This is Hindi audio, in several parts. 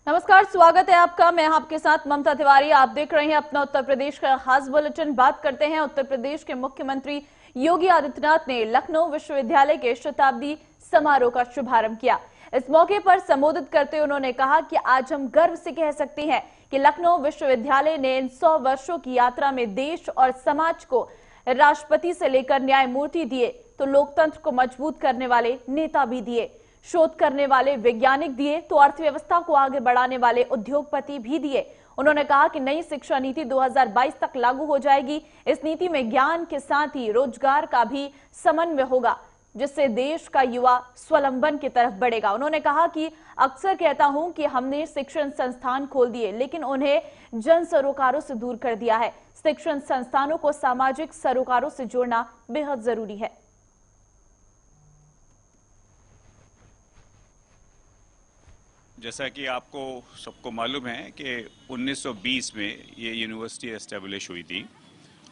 नमस्कार, स्वागत है आपका। मैं आपके साथ ममता तिवारी। आप देख रहे हैं अपना उत्तर प्रदेश का खास बुलेटिन। बात करते हैं उत्तर प्रदेश के मुख्यमंत्री योगी आदित्यनाथ ने लखनऊ विश्वविद्यालय के शताब्दी समारोह का शुभारंभ किया। इस मौके पर संबोधित करते हुए उन्होंने कहा कि आज हम गर्व से कह सकते हैं कि लखनऊ विश्वविद्यालय ने इन 100 वर्षों की यात्रा में देश और समाज को राष्ट्रपति से लेकर न्यायमूर्ति दिए तो लोकतंत्र को मजबूत करने वाले नेता भी दिए, शोध करने वाले वैज्ञानिक दिए तो अर्थव्यवस्था को आगे बढ़ाने वाले उद्योगपति भी दिए। उन्होंने कहा कि नई शिक्षा नीति 2022 तक लागू हो जाएगी। इस नीति में ज्ञान के साथ ही रोजगार का भी समन्वय होगा, जिससे देश का युवा स्वावलंबन की तरफ बढ़ेगा। उन्होंने कहा कि अक्सर कहता हूं कि हमने शिक्षण संस्थान खोल दिए, लेकिन उन्हें जन सरोकारों से दूर कर दिया है। शिक्षण संस्थानों को सामाजिक सरोकारों से जोड़ना बेहद जरूरी है। जैसा कि आपको सबको मालूम है कि 1920 में ये यूनिवर्सिटी एस्टेब्लिश हुई थी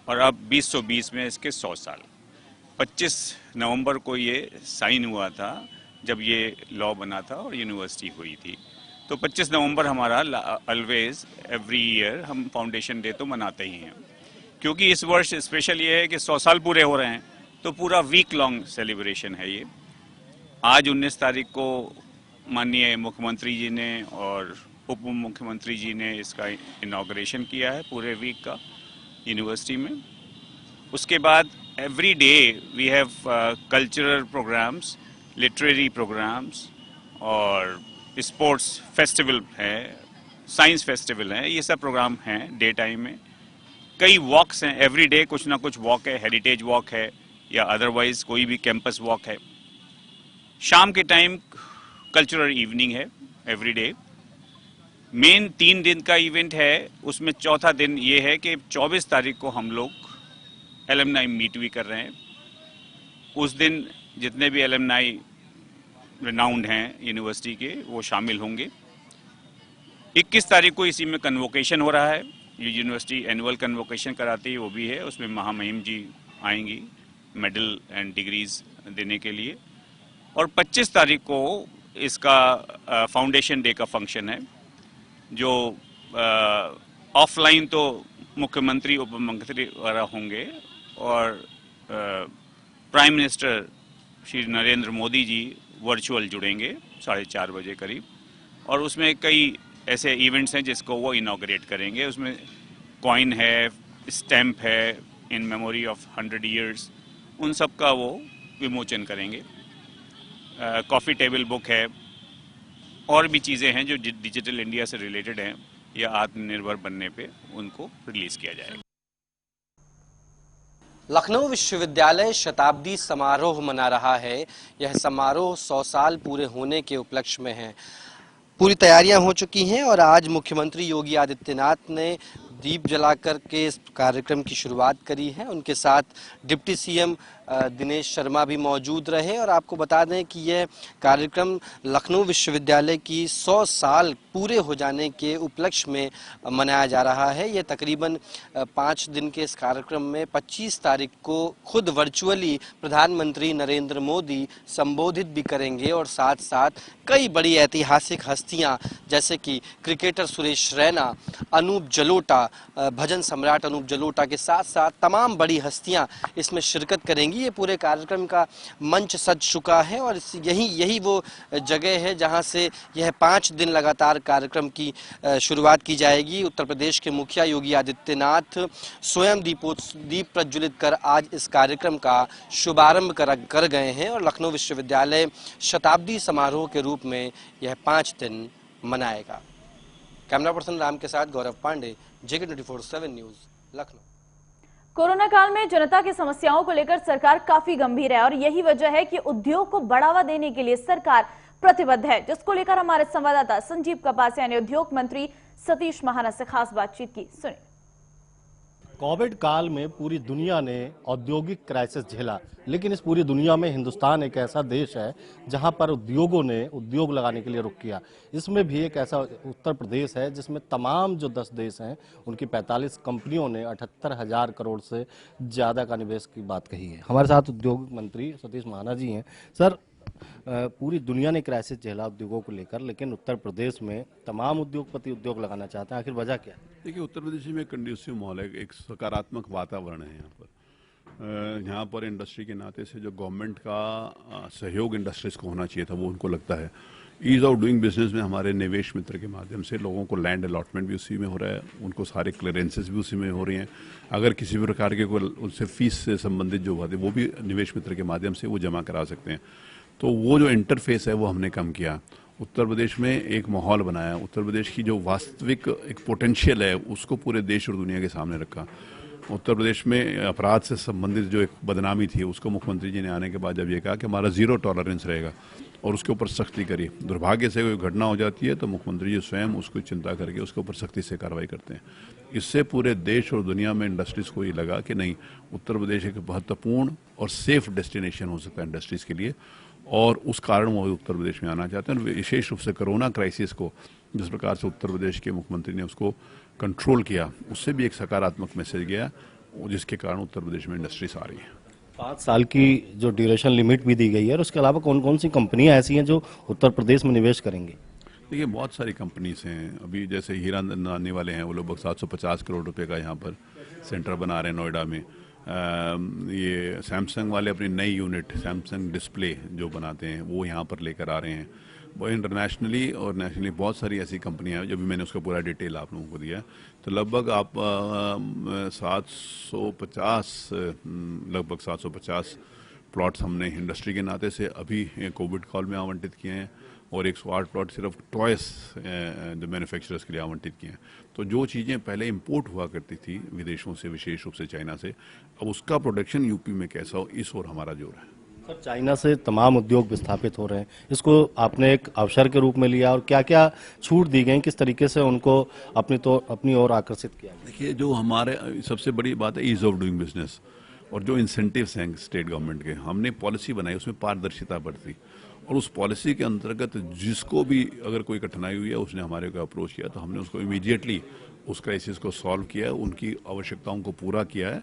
और अब 2020 में इसके 100 साल। 25 नवंबर को ये साइन हुआ था जब ये लॉ बना था और यूनिवर्सिटी हुई थी। तो 25 नवंबर हमारा ऑलवेज एवरी ईयर हम फाउंडेशन डे तो मनाते ही हैं, क्योंकि इस वर्ष स्पेशल ये है कि 100 साल पूरे हो रहे हैं, तो पूरा वीक लॉन्ग सेलिब्रेशन है ये। आज 19 तारीख को माननीय मुख्यमंत्री जी ने और उप मुख्यमंत्री जी ने इसका इनॉग्रेशन किया है पूरे वीक का यूनिवर्सिटी में। उसके बाद every day we have cultural programmes, literary programmes और स्पोर्ट्स फेस्टिवल है, साइंस फेस्टिवल है, ये सब प्रोग्राम हैं डे टाइम में। कई वॉक्स हैं, एवरी डे कुछ ना कुछ वॉक है, हेरिटेज वॉक है या अदरवाइज कोई भी कैंपस वॉक है। शाम के टाइम कल्चरल इवनिंग है एवरी डे। मेन 3 दिन का इवेंट है, उसमें चौथा दिन ये है कि 24 तारीख को हम लोग एलुमनाई मीट भी कर रहे हैं। उस दिन जितने भी एलुमनाई रिनाउंड हैं यूनिवर्सिटी के वो शामिल होंगे। 21 तारीख को इसी में कन्वोकेशन हो रहा है, ये यूनिवर्सिटी एनुअल कन्वोकेशन कराती है, वो भी है। उसमें महामहिम जी आएंगी मेडल एंड डिग्रीज देने के लिए। और 25 तारीख को इसका फाउंडेशन डे का फंक्शन है, जो ऑफलाइन तो मुख्यमंत्री उप मुख्यमंत्री वगैरह होंगे और prime minister Shri Narendra Modi ji virtual जुड़ेंगे 4:30 बजे करीब। और उसमें कई ऐसे इवेंट्स हैं जिसको वो इनॉग्रेट करेंगे। उसमें कॉइन है, स्टैम्प है इन मेमोरी ऑफ 100 ईयर्स, उन सब का वो विमोचन करेंगे। कॉफ़ी टेबल बुक है और भी चीज़ें हैं जो डिजिटल इंडिया से रिलेटेड हैं या आत्मनिर्भर बनने पे उनको रिलीज़ किया जाएगा। लखनऊ विश्वविद्यालय शताब्दी समारोह मना रहा है। यह समारोह 100 साल पूरे होने के उपलक्ष्य में है। पूरी तैयारियां हो चुकी हैं और आज मुख्यमंत्री योगी आदित्यनाथ ने दीप जलाकर के इस कार्यक्रम की शुरुआत करी है। उनके साथ डिप्टी सीएम दिनेश शर्मा भी मौजूद रहे। और आपको बता दें कि यह कार्यक्रम लखनऊ विश्वविद्यालय की 100 साल पूरे हो जाने के उपलक्ष्य में मनाया जा रहा है। यह तकरीबन 5 दिन के इस कार्यक्रम में 25 तारीख को खुद वर्चुअली प्रधानमंत्री नरेंद्र मोदी संबोधित भी करेंगे और साथ साथ कई बड़ी ऐतिहासिक हस्तियां जैसे कि क्रिकेटर सुरेश रैना, अनूप जलोटा, भजन सम्राट अनूप जलोटा के साथ साथ तमाम बड़ी हस्तियां इसमें शिरकत करेंगी। ये पूरे कार्यक्रम का मंच सज चुका है और यही वो जगह है जहां से यह 5 दिन लगातार कार्यक्रम की शुरुआत की जाएगी। उत्तर प्रदेश के मुखिया योगी आदित्यनाथ स्वयं दीप प्रज्वलित कर आज इस कार्यक्रम का शुभारंभ कर गए हैं और लखनऊ विश्वविद्यालय शताब्दी समारोह के रूप में यह 5 दिन मनाएगा। कैमरा पर्सन राम के साथ Gaurav Pandey, JK 24/7 news, Lucknow. Corona काल में जनता की समस्याओं को लेकर सरकार काफी गंभीर है और यही वजह है कि उद्योग को बढ़ावा देने के लिए सरकार प्रतिबद्ध है, जिसको लेकर हमारे संवाददाता संजीव कपासिया ने उद्योग मंत्री सतीश महाना से खास बातचीत की। सुनिए। कोविड काल में पूरी दुनिया ने औद्योगिक क्राइसिस झेला, लेकिन इस पूरी दुनिया में हिंदुस्तान एक ऐसा देश है जहां पर उद्योगों ने उद्योग लगाने के लिए रुख किया। इसमें भी एक ऐसा उत्तर प्रदेश है जिसमें तमाम जो 10 देश हैं उनकी 45 कंपनियों ने 78,000 करोड़ से ज़्यादा का निवेश की बात कही है। हमारे साथ उद्योग मंत्री सतीश महाना जी हैं। सर, पूरी दुनिया ने क्राइसिस झेला उद्योगों को लेकर, लेकिन उत्तर प्रदेश में तमाम उद्योगपति उद्योग लगाना चाहते हैं। आखिर वजह क्या है? देखिए, उत्तर प्रदेश में कंड्यूसिव माहौल है, एक सकारात्मक वातावरण है यहाँ पर। यहाँ पर इंडस्ट्री के नाते से जो गवर्नमेंट का सहयोग इंडस्ट्रीज को होना चाहिए था वो उनको लगता है। ईज ऑफ डूइंग बिजनेस में हमारे निवेश मित्र के माध्यम से लोगों को लैंड अलॉटमेंट भी उसी में हो रहा है, उनको सारे क्लियरेंसेस भी उसी में हो रही हैं। अगर किसी भी प्रकार के कोई उनसे फीस से संबंधित जो बात है वो भी निवेश मित्र के माध्यम से वो जमा करा सकते हैं। तो वो जो इंटरफेस है वो हमने कम किया। उत्तर प्रदेश में एक माहौल बनाया, उत्तर प्रदेश की जो वास्तविक एक पोटेंशियल है उसको पूरे देश और दुनिया के सामने रखा। उत्तर प्रदेश में अपराध से संबंधित जो एक बदनामी थी उसको मुख्यमंत्री जी ने आने के बाद जब ये कहा कि हमारा जीरो टॉलरेंस रहेगा और उसके ऊपर सख्ती करी, दुर्भाग्य से कोई घटना हो जाती है तो मुख्यमंत्री जी स्वयं उसको चिंता करके उसके ऊपर सख्ती से कार्रवाई करते हैं। इससे पूरे देश और दुनिया में इंडस्ट्रीज को ये लगा कि नहीं, उत्तर प्रदेश एक महत्वपूर्ण और सेफ डेस्टिनेशन हो सकता है इंडस्ट्रीज के लिए, और उस कारण वो उत्तर प्रदेश में आना चाहते हैं। विशेष रूप से कोरोना क्राइसिस को जिस प्रकार से उत्तर प्रदेश के मुख्यमंत्री ने उसको कंट्रोल किया, उससे भी एक सकारात्मक मैसेज गया, जिसके कारण उत्तर प्रदेश में इंडस्ट्रीज आ रही हैं। 5 साल की जो ड्यूरेशन लिमिट भी दी गई है, और उसके अलावा कौन कौन सी कंपनियां ऐसी हैं जो उत्तर प्रदेश में निवेश करेंगी? देखिए, बहुत सारी कंपनीज हैं। अभी जैसे हीरा आने वाले हैं, वो लगभग 750 करोड़ रुपए का यहाँ पर सेंटर बना रहे हैं नोएडा में। ये सैमसंग वाले अपनी नई यूनिट सैमसंग डिस्प्ले जो बनाते हैं वो यहाँ पर लेकर आ रहे हैं। वो इंटरनेशनली और नेशनली बहुत सारी ऐसी कंपनियां हैं, जब भी मैंने उसका पूरा डिटेल आप लोगों को दिया, तो लगभग आप 750 प्लॉट्स हमने इंडस्ट्री के नाते से अभी कोविड कॉल में आवंटित किए हैं, और 108 प्लॉट सिर्फ टॉयस जो मैन्युफैक्चरर्स के लिए आवंटित किए हैं। तो जो चीज़ें पहले इंपोर्ट हुआ करती थी विदेशों से, विशेष रूप से चाइना से, अब उसका प्रोडक्शन यूपी में कैसा हो, इस ओर हमारा जोर है। सर, चाइना से तमाम उद्योग विस्थापित हो रहे हैं, इसको आपने एक अवसर के रूप में लिया, और क्या क्या छूट दी गई, किस तरीके से उनको अपनी ओर आकर्षित किया? देखिए, जो हमारे सबसे बड़ी बात है ईज ऑफ डूइंग बिजनेस, और जो इंसेंटिव्स हैं स्टेट गवर्नमेंट के, हमने पॉलिसी बनाई, उसमें पारदर्शिता बढ़ती, और उस पॉलिसी के अंतर्गत जिसको भी अगर कोई कठिनाई हुई है उसने हमारे को अप्रोच किया, तो हमने उसको इमीडिएटली उस क्राइसिस को सॉल्व किया है, उनकी आवश्यकताओं को पूरा किया है,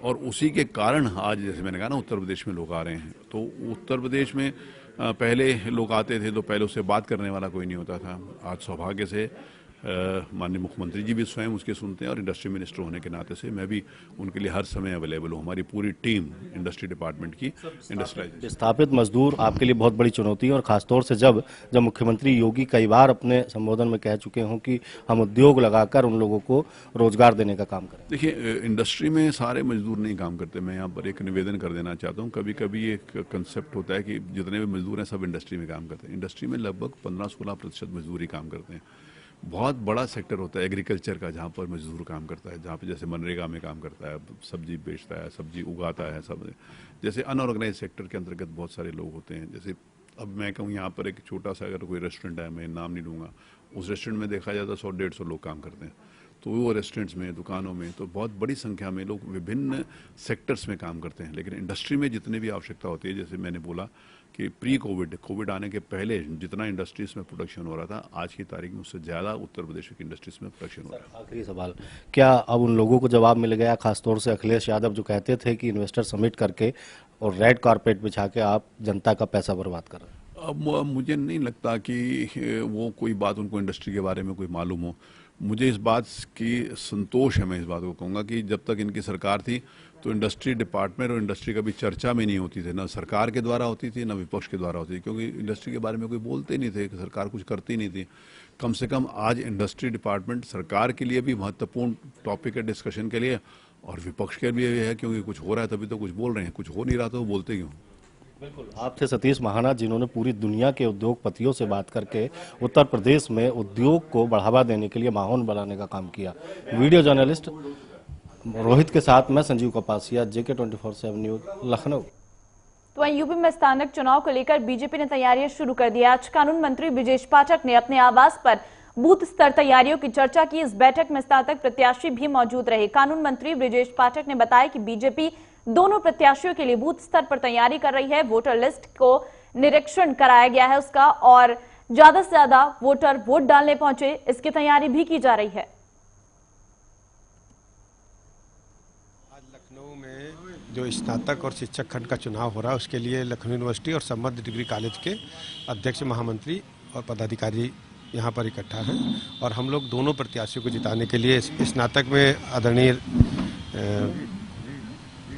और उसी के कारण आज जैसे मैंने कहा ना, उत्तर प्रदेश में लोग आ रहे हैं। तो उत्तर प्रदेश में पहले लोग आते थे तो पहले उससे बात करने वाला कोई नहीं होता था। आज सौभाग्य से माननीय मुख्यमंत्री जी भी स्वयं उसके सुनते हैं, और इंडस्ट्री मिनिस्टर होने के नाते से मैं भी उनके लिए हर समय अवेलेबल हूँ। हमारी पूरी टीम इंडस्ट्री डिपार्टमेंट की इंडस्ट्रियलाइजेशन। विस्थापित मजदूर आपके लिए बहुत बड़ी चुनौती है, और खासतौर से जब मुख्यमंत्री योगी कई बार अपने संबोधन में कह चुके हों कि हम उद्योग लगाकर उन लोगों को रोजगार देने का काम करें। देखिए, इंडस्ट्री में सारे मजदूर नहीं काम करते। मैं यहाँ पर एक निवेदन कर देना चाहता हूँ। कभी कभी एक कंसेप्ट होता है कि जितने भी मजदूर हैं सब इंडस्ट्री में काम करते हैं। इंडस्ट्री में लगभग 15-16% मजदूर ही काम करते हैं। बहुत बड़ा सेक्टर होता है एग्रीकल्चर का, जहाँ पर मजदूर काम करता है, जहाँ पे जैसे मनरेगा में काम करता है, सब्जी बेचता है, सब्जी उगाता है, सब जैसे अनऑर्गेनाइज सेक्टर के अंतर्गत बहुत सारे लोग होते हैं। जैसे अब मैं कहूँ यहाँ पर एक छोटा सा अगर कोई रेस्टोरेंट है, मैं नाम नहीं लूँगा, उस रेस्टोरेंट में देखा जाता है 100-150 लोग काम करते हैं। तो वो रेस्टोरेंट्स में, दुकानों में तो बहुत बड़ी संख्या में लोग विभिन्न सेक्टर्स में काम करते हैं। लेकिन इंडस्ट्री में जितनी भी आवश्यकता होती है, जैसे मैंने बोला कि प्री कोविड आने के पहले जितना इंडस्ट्रीज में प्रोडक्शन हो रहा था, आज की तारीख में उससे ज़्यादा उत्तर प्रदेश की इंडस्ट्रीज में प्रोडक्शन हो रहा है। आखिरी सवाल, क्या अब उन लोगों को जवाब मिल गया, खासतौर से अखिलेश यादव जो कहते थे कि इन्वेस्टर समिट करके और रेड कारपेट बिछा के आप जनता का पैसा बर्बाद कर रहे हैं? अब मुझे नहीं लगता कि वो कोई बात उनको इंडस्ट्री के बारे में कोई मालूम हो। मुझे इस बात की संतोष है, मैं इस बात को कहूँगा कि जब तक इनकी सरकार थी तो इंडस्ट्री डिपार्टमेंट और इंडस्ट्री कभी चर्चा में नहीं होती थी, ना सरकार के द्वारा होती थी ना विपक्ष के द्वारा होती थी, क्योंकि इंडस्ट्री के बारे में कोई बोलते नहीं थे, कि सरकार कुछ करती नहीं थी। कम से कम आज इंडस्ट्री डिपार्टमेंट सरकार के लिए भी महत्वपूर्ण टॉपिक है डिस्कशन के लिए, और विपक्ष के लिए भी है, क्योंकि कुछ हो रहा है तभी तो कुछ बोल रहे हैं, कुछ हो नहीं रहा तो वो बोलते क्यों? बिल्कुल, आप थे सतीश महाना, जिन्होंने पूरी दुनिया के उद्योगपतियों से बात करके उत्तर प्रदेश में उद्योग को बढ़ावा देने के लिए माहौल बनाने का काम किया। वीडियो जर्नलिस्ट रोहित के साथ मैं संजीव कपासिया, JK 24/7 न्यूज, लखनऊ। तो वहीं यूपी में स्थानिक चुनाव को लेकर बीजेपी ने तैयारियां शुरू कर दी। आज कानून मंत्री ब्रिजेश पाठक ने अपने आवास पर बूथ स्तर तैयारियों की चर्चा की। इस बैठक में स्नातक प्रत्याशी भी मौजूद रहे। कानून मंत्री ब्रिजेश पाठक ने बताया कि बीजेपी दोनों प्रत्याशियों के लिए बूथ स्तर पर तैयारी कर रही है। वोटर लिस्ट को निरीक्षण कराया गया है उसका, और ज्यादा से ज्यादा वोटर वोट डालने पहुंचे, इसकी तैयारी भी की जा रही है। आज लखनऊ में जो स्नातक और शिक्षक खंड का चुनाव हो रहा है उसके लिए लखनऊ यूनिवर्सिटी और संबद्ध डिग्री कॉलेज के अध्यक्ष, महामंत्री और पदाधिकारी यहाँ पर इकट्ठा हैं और हम लोग दोनों प्रत्याशियों को जिताने के लिए स्नातक में आदरणीय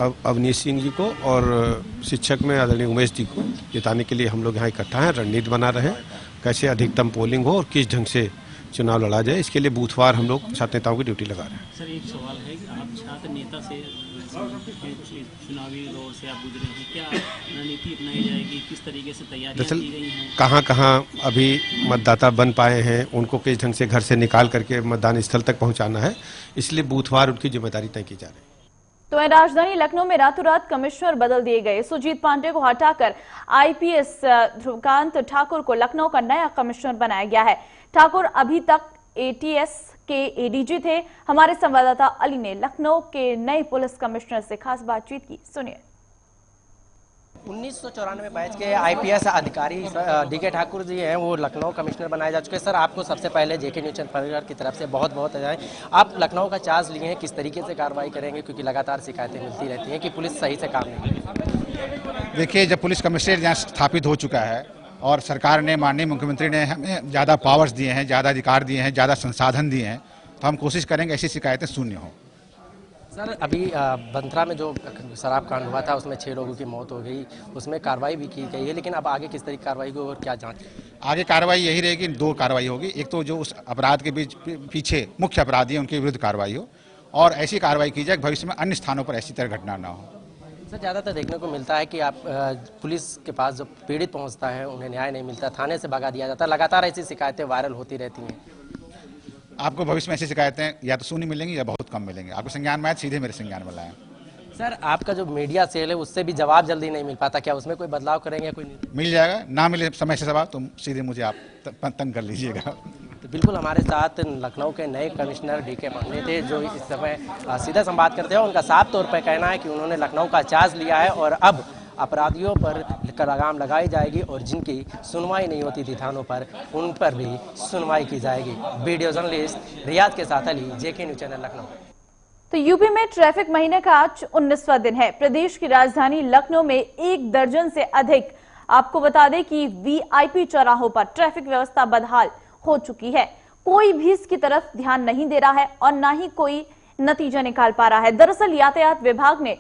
अवनीश सिंह जी को और शिक्षक में आदरणीय उमेश जी को जिताने के लिए हम लोग यहाँ इकट्ठा हैं। रणनीति बना रहे हैं कैसे अधिकतम पोलिंग हो और किस ढंग से चुनाव लड़ा जाए, इसके लिए बूथवार हम लोग छात्र नेताओं की ड्यूटी लगा रहे हैं। सर, एक सवाल है कि आप छात्र नेता से चुनावी दौर से आप गुजरे हैं, क्या रणनीति अपनाई जाएगी, किस तरीके से तैयारियां की गई हैं? कहाँ कहाँ अभी मतदाता बन पाए हैं उनको किस ढंग से घर से निकाल करके मतदान स्थल तक पहुँचाना है, इसलिए बूथवार उनकी जिम्मेदारी तय की जा रही है। तो वहीं राजधानी लखनऊ में रातों रात कमिश्नर बदल दिए गए। सुजीत पांडे को हटाकर आईपीएस ध्रुवकांत ठाकुर को लखनऊ का नया कमिश्नर बनाया गया है। ठाकुर अभी तक एटीएस के एडीजी थे। हमारे संवाददाता अली ने लखनऊ के नए पुलिस कमिश्नर से खास बातचीत की, सुनिए। 1994 बैच के आईपीएस अधिकारी डीके ठाकुर जी हैं, वो लखनऊ कमिश्नर बनाए जा चुके हैं। सर, आपको सबसे पहले जेके न्यूज चैनल परिवार की तरफ से बहुत बहुत बधाई। आप लखनऊ का चार्ज लिए हैं, किस तरीके से कार्रवाई करेंगे, क्योंकि लगातार शिकायतें मिलती रहती हैं कि पुलिस सही से काम नहीं करती? देखिए, जब पुलिस कमिश्नरेट यहाँ स्थापित हो चुका है और सरकार ने, माननीय मुख्यमंत्री ने हमें ज़्यादा पावर्स दिए हैं, ज़्यादा अधिकार दिए हैं, ज़्यादा संसाधन दिए हैं, तो हम कोशिश करेंगे ऐसी शिकायतें शून्य हो। सर, अभी बंथरा में जो शराब कांड हुआ था उसमें 6 लोगों की मौत हो गई, उसमें कार्रवाई भी की गई है, लेकिन अब आगे किस तरह की कार्रवाई होगी और क्या जांच? आगे कार्रवाई यही रहेगी, 2 कार्रवाई होगी। एक तो जो उस अपराध के पीछे मुख्य अपराधी हैं उनके विरुद्ध कार्रवाई हो और ऐसी कार्रवाई की जाए भविष्य में अन्य स्थानों पर ऐसी तरह घटना ना हो। सर, ज़्यादातर देखने को मिलता है कि आप पुलिस के पास जब पीड़ित पहुंचता है उन्हें न्याय नहीं मिलता, थाने से भगा दिया जाता है, लगातार ऐसी शिकायतें वायरल होती रहती हैं। आपको भविष्य में ऐसी शिकायतें या तो शून्य मिलेंगी या बहुत कम मिलेंगी। आपको संज्ञान में आए, सीधे मेरे संज्ञान में लाएं। सर, आपका जो मीडिया सेल है उससे भी जवाब जल्दी नहीं मिल पाता, क्या उसमें कोई बदलाव करेंगे? कोई मिल जाएगा, ना मिले समय से जवाब तो सीधे मुझे आप तंग कर लीजिएगा। तो बिल्कुल हमारे साथ लखनऊ के नए कमिश्नर डीके पांडे थे, जो इस समय सीधा संवाद करते हैं। उनका साफ तौर पर कहना है कि उन्होंने लखनऊ का चार्ज लिया है और अब अपराधियों पर लगाम लगाई जाएगी और जिनकी सुनवाई नहीं होती थी थानों पर, उन पर भी सुनवाई की जाएगी। वीडियो जर्नलिस्ट रियाज के साथ अली, जेके न्यूज चैनल लखनऊ। तो यूपी में ट्रैफिक महीने का आज 19वां दिन है। प्रदेश की राजधानी लखनऊ में 1 दर्जन से अधिक, आपको बता दें कि वीआईपी चौराहों पर ट्रैफिक व्यवस्था बदहाल हो चुकी है। कोई भी इसकी तरफ ध्यान नहीं दे रहा है और ना ही कोई नतीजा निकाल पा रहा है। दरअसल यातायात विभाग ने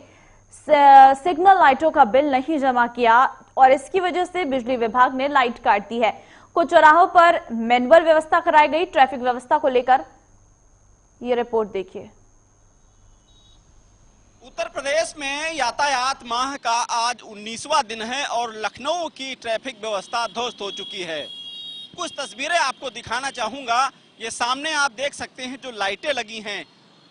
सिग्नल लाइटों का बिल नहीं जमा किया और इसकी वजह से बिजली विभाग ने लाइट काट दी है। कुछ चौराहों पर मैनुअल व्यवस्था कराई गई। ट्रैफिक व्यवस्था को लेकर ये रिपोर्ट देखिए। उत्तर प्रदेश में यातायात माह का आज 19वां दिन है और लखनऊ की ट्रैफिक व्यवस्था ध्वस्त हो चुकी है। कुछ तस्वीरें आपको दिखाना चाहूंगा। ये सामने आप देख सकते हैं, जो लाइटें लगी हैं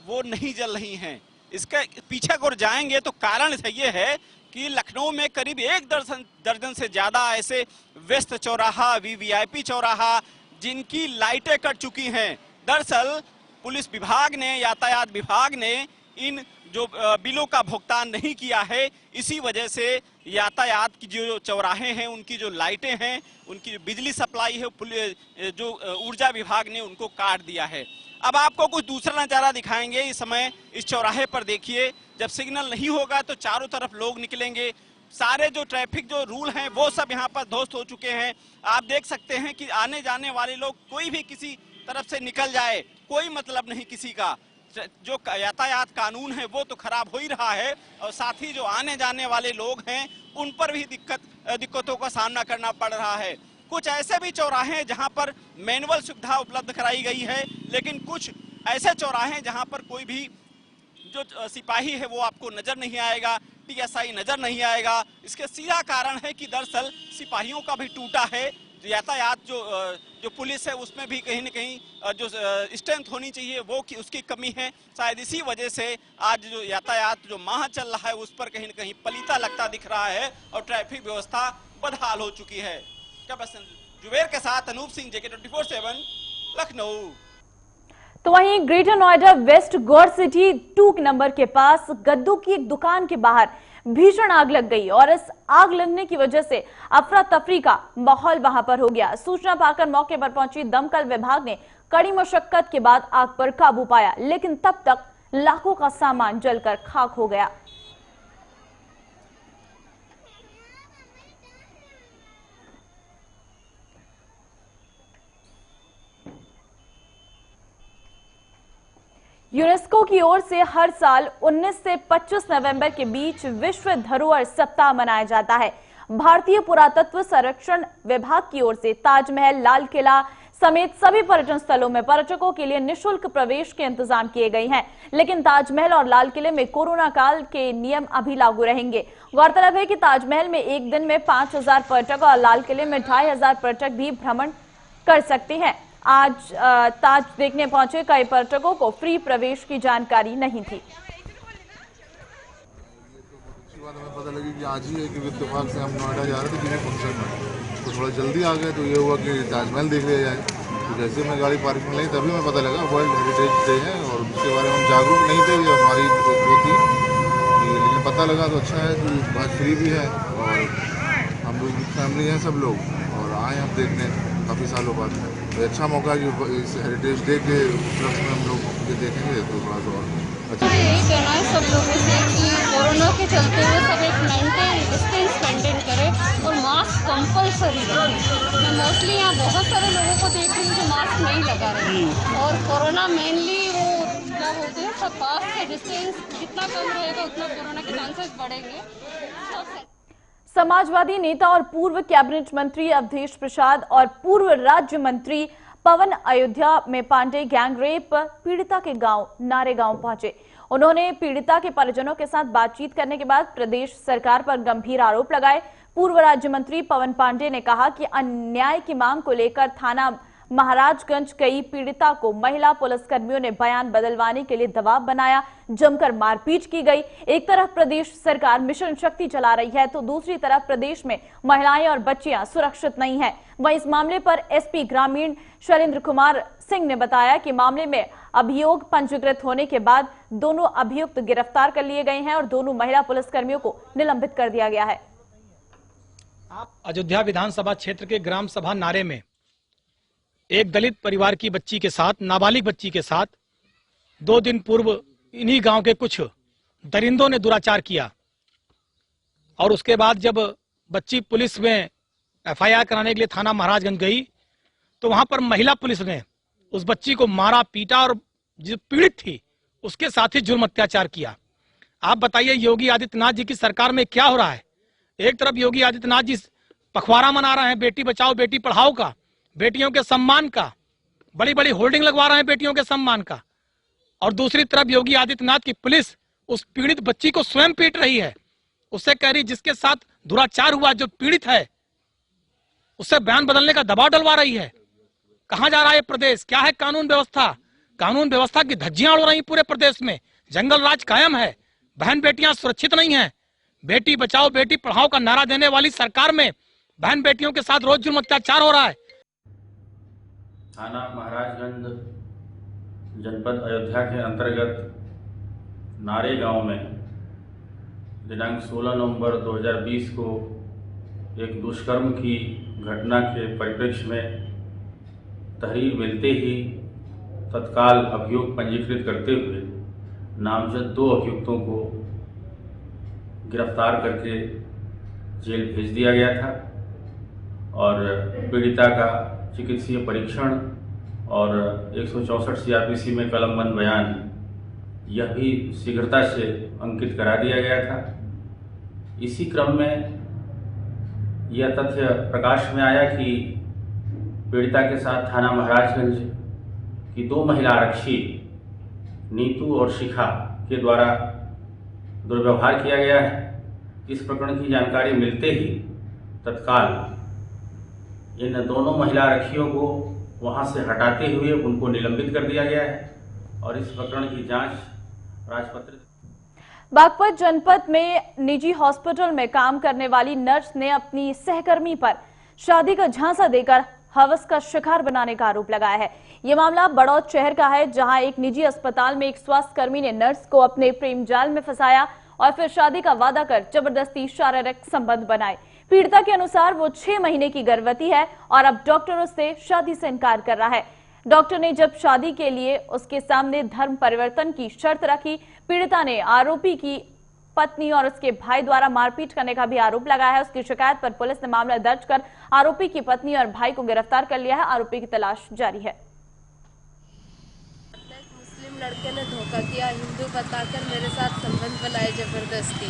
वो नहीं जल रही हैं। इसके पीछे अगर जाएंगे तो कारण ये है कि लखनऊ में करीब 1 दर्जन से ज्यादा ऐसे व्यस्त चौराहा, वीवीआईपी चौराहा, जिनकी लाइटें कट चुकी हैं। दरअसल पुलिस विभाग ने, यातायात विभाग ने इन जो बिलों का भुगतान नहीं किया है, इसी वजह से यातायात की जो चौराहे हैं उनकी जो लाइटें हैं, उनकी जो बिजली सप्लाई है, जो ऊर्जा विभाग ने उनको काट दिया है। अब आपको कुछ दूसरा नजारा दिखाएंगे। इस समय इस चौराहे पर देखिए, जब सिग्नल नहीं होगा तो चारों तरफ लोग निकलेंगे। सारे जो ट्रैफिक जो रूल हैं वो सब यहाँ पर ध्वस्त हो चुके हैं। आप देख सकते हैं कि आने जाने वाले लोग, कोई भी किसी तरफ से निकल जाए, कोई मतलब नहीं किसी का। जो यातायात कानून है वो तो खराब हो ही रहा है और साथ ही जो आने जाने वाले लोग हैं उन पर भी दिक्कतों का सामना करना पड़ रहा है। कुछ ऐसे भी चौराहे हैं जहां पर मैनुअल सुविधा उपलब्ध कराई गई है, लेकिन कुछ ऐसे चौराहे हैं जहां पर कोई भी जो सिपाही है वो आपको नजर नहीं आएगा, टीएसआई नजर नहीं आएगा। इसके सीधा कारण है कि दरअसल सिपाहियों का भी टूटा है। यातायात जो पुलिस है उसमें भी कहीं न कहीं जो स्ट्रेंथ होनी चाहिए वो उसकी कमी है। शायद इसी वजह से आज जो यातायात जो माह चल रहा है उस पर कहीं न कहीं पलीता लगता दिख रहा है और ट्रैफिक व्यवस्था बदहाल हो चुकी है। जुबेर के साथ अनूप सिंह, जेके 24/7 लखनऊ। तो वहीं ग्रेटर नोएडा वेस्ट गौर सिटी 2 नंबर के पास गद्दू की एक दुकान के बाहर भीषण आग लग गई और इस आग लगने की वजह से अफरा तफरी का माहौल वहां पर हो गया। सूचना पाकर मौके पर पहुंची दमकल विभाग ने कड़ी मशक्कत के बाद आग पर काबू पाया, लेकिन तब तक लाखों का सामान जलकर खाक हो गया। यूनेस्को की ओर से हर साल 19 से 25 नवंबर के बीच विश्व धरोहर सप्ताह मनाया जाता है। भारतीय पुरातत्व संरक्षण विभाग की ओर से ताजमहल, लाल किला समेत सभी पर्यटन स्थलों में पर्यटकों के लिए निःशुल्क प्रवेश के इंतजाम किए गए हैं, लेकिन ताजमहल और लाल किले में कोरोना काल के नियम अभी लागू रहेंगे। गौरतलब है कि ताजमहल में एक दिन में 5000 पर्यटक और लाल किले में 2500 पर्यटक भी भ्रमण कर सकते हैं। आज ताज देखने पहुंचे कई पर्यटकों को फ्री प्रवेश की जानकारी नहीं थी। हमें पता लगी कि आज ही है कि इत्तेफाक से हम नोएडा जा रहे थे किसी फंक्शन में, तो थोड़ा जल्दी आ गए, तो ये हुआ कि ताजमहल देख लिया जाए। तो जैसे मैं गाड़ी पार्किंग में लाई तभी मैं पता लगा वर्ल्ड हेरिटेज डे है और उसके बारे में हम जागरूक नहीं थे, ये हमारी वो थी, लेकिन पता लगा तो अच्छा है कि बहुत फ्री भी है और हम लोग फैमिली हैं सब लोग और आए हम देखने काफ़ी सालों बाद। तो अच्छा मौका है कि इस हेरिटेज डे के उपलक्ष्य में हम लोग ये देखेंगे तो थोड़ा सा और अच्छा। यही कहना है सब लोगों से कि कोरोना के चलते हुए सब एक मेंटेन डिस्टेंस मेंटेन करें और मास्क कंपलसरी रखें। मैं मोस्टली यहाँ बहुत सारे लोगों को देख रही हूँ जो मास्क नहीं लगा रहे हैं और कोरोना मेनली वो क्या बोलते हैं सब पास से डिस्टेंस जितना कम रहेगा उतना कोरोना के चांसेस बढ़ेंगे। समाजवादी नेता और पूर्व कैबिनेट मंत्री अवधेश प्रसाद और पूर्व राज्य मंत्री पवन अयोध्या में पांडे गैंगरेप पीड़िता के गांव नारेगांव पहुंचे। उन्होंने पीड़िता के परिजनों के साथ बातचीत करने के बाद प्रदेश सरकार पर गंभीर आरोप लगाए। पूर्व राज्य मंत्री पवन पांडे ने कहा कि अन्याय की मांग को लेकर थाना महाराजगंज कई पीड़िता को महिला पुलिसकर्मियों ने बयान बदलवाने के लिए दबाव बनाया, जमकर मारपीट की गई। एक तरफ प्रदेश सरकार मिशन शक्ति चला रही है तो दूसरी तरफ प्रदेश में महिलाएं और बच्चियां सुरक्षित नहीं हैं। वहीं इस मामले पर एसपी ग्रामीण शैलेंद्र कुमार सिंह ने बताया कि मामले में अभियोग पंजीकृत होने के बाद दोनों अभियुक्त गिरफ्तार कर लिए गए हैं और दोनों महिला पुलिसकर्मियों को निलंबित कर दिया गया है। अयोध्या विधानसभा क्षेत्र के ग्राम सभा नारे में एक दलित परिवार की बच्ची के साथ, नाबालिग बच्ची के साथ 2 दिन पूर्व इन्हीं गांव के कुछ दरिंदों ने दुराचार किया और उसके बाद जब बच्ची पुलिस में एफआईआर कराने के लिए थाना महाराजगंज गई तो वहां पर महिला पुलिस ने उस बच्ची को मारा, पीटा और जो पीड़ित थी उसके साथ ही जुर्म अत्याचार किया। आप बताइए योगी आदित्यनाथ जी की सरकार में क्या हो रहा है? एक तरफ योगी आदित्यनाथ जी पखवाड़ा मना रहे हैं बेटी बचाओ बेटी पढ़ाओ का, बेटियों के सम्मान का, बड़ी बड़ी होर्डिंग लगवा रहे हैं बेटियों के सम्मान का, और दूसरी तरफ योगी आदित्यनाथ की पुलिस उस पीड़ित बच्ची को स्वयं पीट रही है। उससे कह रही जिसके साथ दुराचार हुआ जो पीड़ित है उससे बयान बदलने का दबाव डलवा रही है। कहां जा रहा है प्रदेश? क्या है कानून व्यवस्था? कानून व्यवस्था की धज्जियां उड़ रही पूरे प्रदेश में, जंगल राज कायम है, बहन बेटियां सुरक्षित नहीं है। बेटी बचाओ बेटी पढ़ाओ का नारा देने वाली सरकार में बहन बेटियों के साथ रोज जुर्म अत्याचार हो रहा है। थाना महाराजगंज जनपद अयोध्या के अंतर्गत नारे गांव में दिनांक 16 नवंबर 2020 को एक दुष्कर्म की घटना के परिप्रेक्ष्य में तहरीर मिलते ही तत्काल अभियोग पंजीकृत करते हुए नामजद 2 अभियुक्तों को गिरफ्तार करके जेल भेज दिया गया था और पीड़िता का चिकित्सीय परीक्षण और 164 सीआरपीसी में कलमबंद बयान यह भी शीघ्रता से अंकित करा दिया गया था। इसी क्रम में यह तथ्य प्रकाश में आया कि पीड़िता के साथ थाना महाराजगंज की 2 महिला आरक्षी नीतू और शिखा के द्वारा दुर्व्यवहार किया गया है। इस प्रकरण की जानकारी मिलते ही तत्काल इन दोनों महिला आरक्षियों को वहां से हटाते हुए उनको निलंबित कर दिया गया है और इस प्रकरण की जांच राजपत्रित। बागपत जनपद में निजी हॉस्पिटल में काम करने वाली नर्स ने अपनी सहकर्मी पर शादी का झांसा देकर हवस का शिकार बनाने का आरोप लगाया है। ये मामला बड़ौद शहर का है, जहां एक निजी अस्पताल में एक स्वास्थ्यकर्मी ने नर्स को अपने प्रेम जाल में फंसाया और फिर शादी का वादा कर जबरदस्ती शारीरिक संबंध बनाए। पीड़िता के अनुसार वो 6 महीने की गर्भवती है और अब डॉक्टर उससे शादी से इनकार कर रहा है। डॉक्टर ने जब शादी के लिए उसके सामने धर्म परिवर्तन की शर्त रखी, पीड़िता ने आरोपी की पत्नी और उसके भाई द्वारा मारपीट करने का भी आरोप लगाया है। उसकी शिकायत पर पुलिस ने मामला दर्ज कर आरोपी की पत्नी और भाई को गिरफ्तार कर लिया है। आरोपी की तलाश जारी है। मुस्लिम लड़के ने धोखा धोखा किया, हिंदू बताकर मेरे साथ संबंध बनाए ज़बरदस्ती।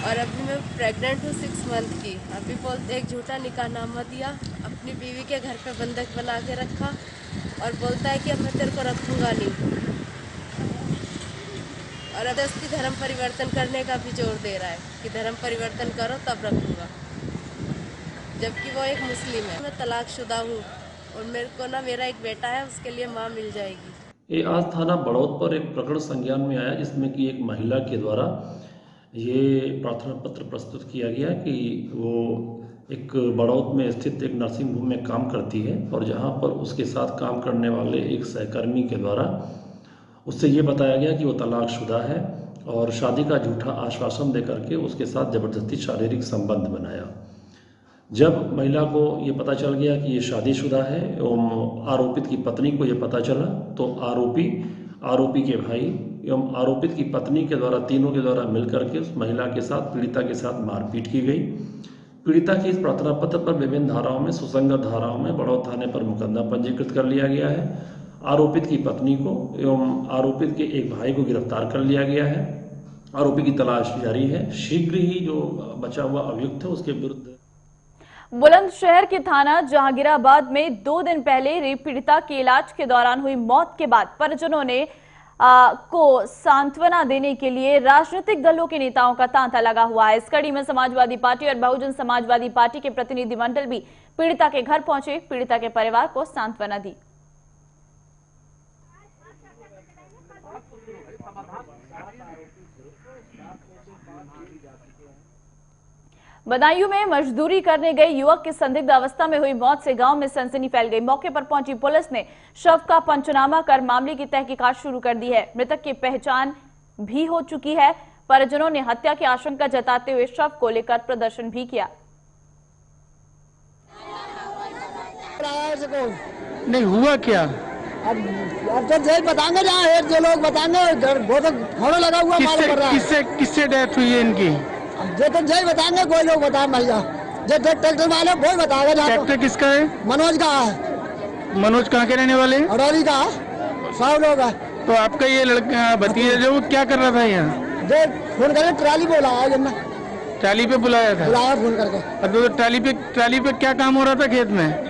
और अभी मैं प्रेग्नेंट हूँ 6 मंथ की। अभी बोलते एक झूठा निकाहनामा दिया, अपनी बीवी के घर पे बंधक बना के रखा और बोलता है कि अब मैं तेरे को रखूँगा नहीं। और जबरदस्ती धर्म परिवर्तन करने का भी जोर दे रहा है कि धर्म परिवर्तन करो तब रखूँगा, जबकि वो एक मुस्लिम है। मैं तलाकशुदा हूँ और मेरे को ना मेरा एक बेटा है, उसके लिए माँ मिल जाएगी। ये आज थाना बड़ौद पर एक प्रकरण संज्ञान में आया, जिसमें कि एक महिला के द्वारा ये प्रार्थना पत्र प्रस्तुत किया गया कि वो एक बड़ौद में स्थित एक नर्सिंग होम में काम करती है और जहाँ पर उसके साथ काम करने वाले एक सहकर्मी के द्वारा उससे ये बताया गया कि वो तलाकशुदा है और शादी का झूठा आश्वासन देकर के उसके साथ ज़बरदस्ती शारीरिक संबंध बनाया। जब महिला को ये पता चल गया कि ये शादीशुदा है एवं आरोपित की पत्नी को ये पता चला, तो आरोपी के भाई एवं आरोपित की पत्नी के द्वारा, तीनों के द्वारा मिलकर के उस महिला के साथ, पीड़िता के साथ मारपीट की गई। पीड़िता की इस प्रार्थना पत्र पर विभिन्न धाराओं में, सुसंगत धाराओं में बड़ौद थाने पर मुकदमा पंजीकृत कर लिया गया है। आरोपित की पत्नी को एवं आरोपित के एक भाई को गिरफ्तार कर लिया गया है। आरोपी की तलाश जारी है। शीघ्र ही जो बचा हुआ अभियुक्त है उसके विरुद्ध बुलंदशहर के थाना जहांगीराबाद में 2 दिन पहले रेप पीड़िता के इलाज के दौरान हुई मौत के बाद परिजनों ने को सांत्वना देने के लिए राजनीतिक दलों के नेताओं का तांता लगा हुआ है। इस कड़ी में समाजवादी पार्टी और बहुजन समाजवादी पार्टी के प्रतिनिधिमंडल भी पीड़िता के घर पहुंचे, पीड़िता के परिवार को सांत्वना दी। बदायूं में मजदूरी करने गए युवक की संदिग्ध अवस्था में हुई मौत से गांव में सनसनी फैल गई। मौके पर पहुंची पुलिस ने शव का पंचनामा कर मामले की तहकीकात शुरू कर दी है। मृतक की पहचान भी हो चुकी है। परिजनों ने हत्या की आशंका जताते हुए शव को लेकर प्रदर्शन भी किया। नहीं हुआ क्या? अब तो जेल बताएंगे, जहाँ जो लोग बताएंगे, लगा हुआ किससे डेथ हुई है इनकी? जो तो जय बताएंगे, कोई लोग बताए भैया, जो ट्रैक्टर वाले कोई बताएगा। ट्रैक्टर किसका है? मनोज का है। मनोज कहाँ के रहने वाले? अडौली का। 100 लोग है। तो आपका ये लड़का भतीजा जो क्या कर रहा था यहाँ? फोन करके ट्राली बुलाया, ट्राली पे बुलाया था, बुलाया फोन करके। तो ट्राली पे क्या काम हो रहा था खेत में?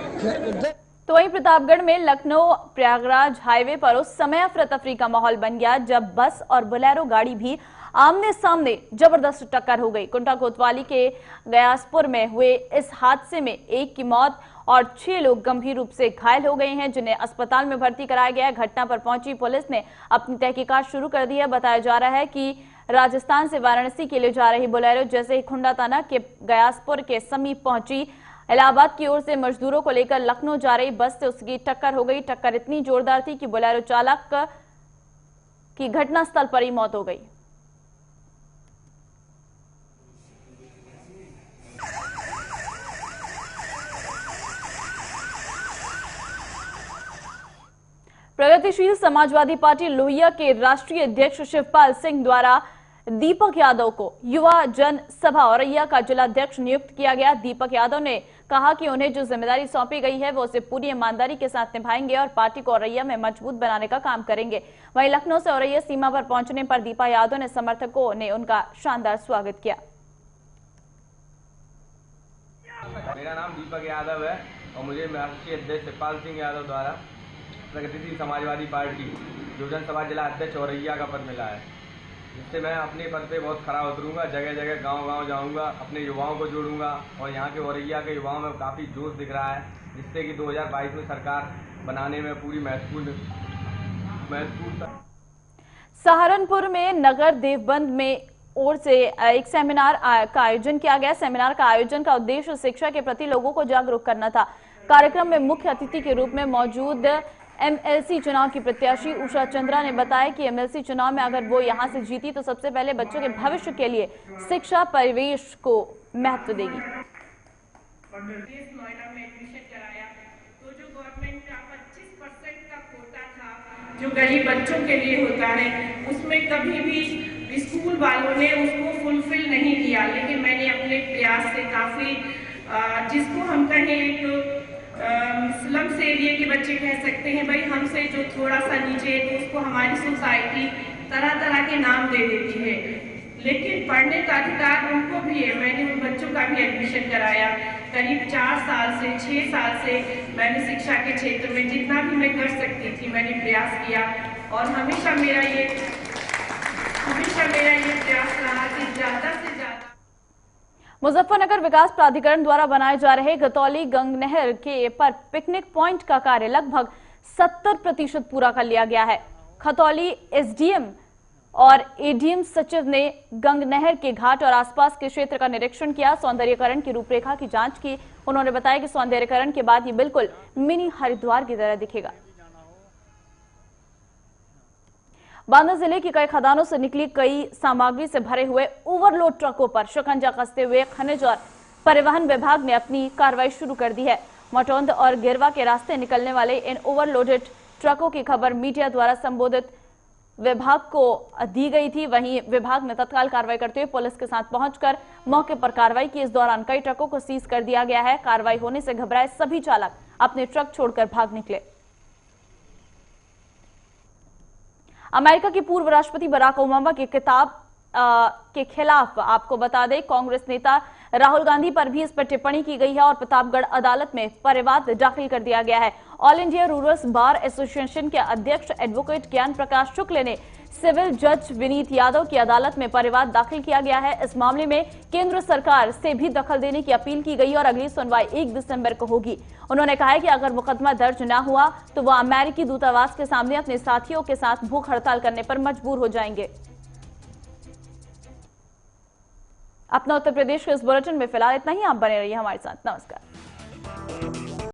तो वहीं प्रतापगढ़ में लखनऊ प्रयागराज हाईवे पर उस समय अफरा तफरी का माहौल बन गया जब बस और बोलेरो गाड़ी भी आमने सामने जबरदस्त टक्कर हो गई। कुंटा कोतवाली के गयासपुर में हुए इस हादसे में 1 की मौत और 6 लोग गंभीर रूप से घायल हो गए हैं, जिन्हें अस्पताल में भर्ती कराया गया है। घटना पर पहुंची पुलिस ने अपनी तहकीकात शुरू कर दी है। बताया जा रहा है कि राजस्थान से वाराणसी के लिए जा रही बोलेरो जैसे ही खुंडा थाना के गयासपुर के समीप पहुंची, इलाहाबाद की ओर से मजदूरों को लेकर लखनऊ जा रही बस से उसकी टक्कर हो गई। टक्कर इतनी जोरदार थी कि बोलेरो चालक की घटनास्थल पर ही मौत हो गई। प्रगतिशील समाजवादी पार्टी लोहिया के राष्ट्रीय अध्यक्ष शिवपाल सिंह द्वारा दीपक यादव को युवा जन सभा औरैया का जिलाध्यक्ष नियुक्त किया गया। दीपक यादव ने कहा कि उन्हें जो जिम्मेदारी सौंपी गई है वो उसे पूरी ईमानदारी के साथ निभाएंगे और पार्टी को औरैया में मजबूत बनाने का काम करेंगे। वहीं लखनऊ से औरैया सीमा पर पहुंचने पर दीपा यादव ने समर्थकों ने उनका शानदार स्वागत किया। मेरा नाम दीपक यादव है और मुझे राष्ट्रीय अध्यक्ष शिवपाल सिंह यादव द्वारा प्रगतिशील समाजवादी पार्टी योजन सभा जिला अध्यक्ष औरैया का पद मिला है, जिससे मैं अपने पद पे बहुत खरा उतरूंगा। जगह जगह गांव-गांव जाऊंगा, अपने युवाओं को जोड़ूंगा और यहाँ के औरैया के युवाओं में काफ़ी जोश दिख रहा है, जिससे कि 2022 में सरकार बनाने में पूरी महत्वपूर्ण सहारनपुर में नगर देवबंद में ओर से एक सेमिनार का आयोजन किया गया। सेमिनार का आयोजन का उद्देश्य शिक्षा के प्रति लोगों को जागरूक करना था। कार्यक्रम में मुख्य अतिथि के रूप में मौजूद एमएलसी चुनाव की प्रत्याशी उषा चंद्रा ने बताया कि एमएलसी चुनाव में अगर वो यहां से जीती तो सबसे पहले बच्चों के भविष्य के लिए शिक्षा परिवेश को महत्व देगी। नोएडा में एडमिशन कराया तो जो गवर्नमेंट का 25% का कोटा था जो गरीब बच्चों के लिए होता है, उसमें कभी भी स्कूल वालों ने उसको फुलफिल नहीं किया। लेकिन मैंने अपने प्रयास से काफी जिसको हम कहें एक स्लम्स एरिया के बच्चे कह सकते हैं भाई हमसे जो थोड़ा सा नीचे है तो उसको हमारी सोसाइटी तरह तरह के नाम दे देती है, लेकिन पढ़ने का अधिकार उनको भी है। मैंने उन बच्चों का भी एडमिशन कराया। करीब 4 साल से 6 साल से मैंने शिक्षा के क्षेत्र में जितना भी मैं कर सकती थी मैंने प्रयास किया, और हमेशा मेरा ये प्रयास रहा कि ज्यादा से ज्यादा। मुजफ्फरनगर विकास प्राधिकरण द्वारा बनाए जा रहे गतौली गंग नहर के पर पिकनिक पॉइंट का कार्य लगभग 70% पूरा कर लिया गया है। खतौली एसडीएम और एडीएम सचिव ने गंग नहर के घाट और आसपास के क्षेत्र का निरीक्षण किया, सौंदर्यीकरण की रूपरेखा की जांच की। उन्होंने बताया कि सौंदर्यीकरण के बाद ये बिल्कुल मिनी हरिद्वार की तरह दिखेगा। बांदा जिले की कई खदानों से निकली कई सामग्री से भरे हुए ओवरलोड ट्रकों पर शिकंजा कसते हुए खनिज और परिवहन विभाग ने अपनी कार्रवाई शुरू कर दी है। मटौंद और गिरवा के रास्ते निकलने वाले इन ओवरलोडेड ट्रकों की खबर मीडिया द्वारा संबोधित विभाग को दी गई थी। वहीं विभाग ने तत्काल कार्रवाई करते हुए पुलिस के साथ पहुंचकर मौके पर कार्रवाई की। इस दौरान कई ट्रकों को सीज कर दिया गया है। कार्रवाई होने से घबराए सभी चालक अपने ट्रक छोड़कर भाग निकले। अमेरिका के पूर्व राष्ट्रपति बराक ओबामा की किताब के खिलाफ आपको बता दें कांग्रेस नेता राहुल गांधी पर भी इस पर टिप्पणी की गई है और प्रतापगढ़ अदालत में परिवाद दाखिल कर दिया गया है। All India rulers bar association के अध्यक्ष एडवोकेट ज्ञान प्रकाश शुक्ल ने सिविल जज विनीत यादव की अदालत में परिवाद दाखिल किया गया है। इस मामले में केंद्र सरकार से भी दखल देने की अपील की गई और अगली सुनवाई 1 दिसंबर को होगी। उन्होंने कहा है कि अगर मुकदमा दर्ज न हुआ तो वह अमेरिकी दूतावास के सामने अपने साथियों के साथ भूख हड़ताल करने पर मजबूर हो जाएंगे। अपना उत्तर प्रदेश के इस बुलेटिन में फिलहाल इतना ही। आप बने रहिए हमारे साथ। नमस्कार।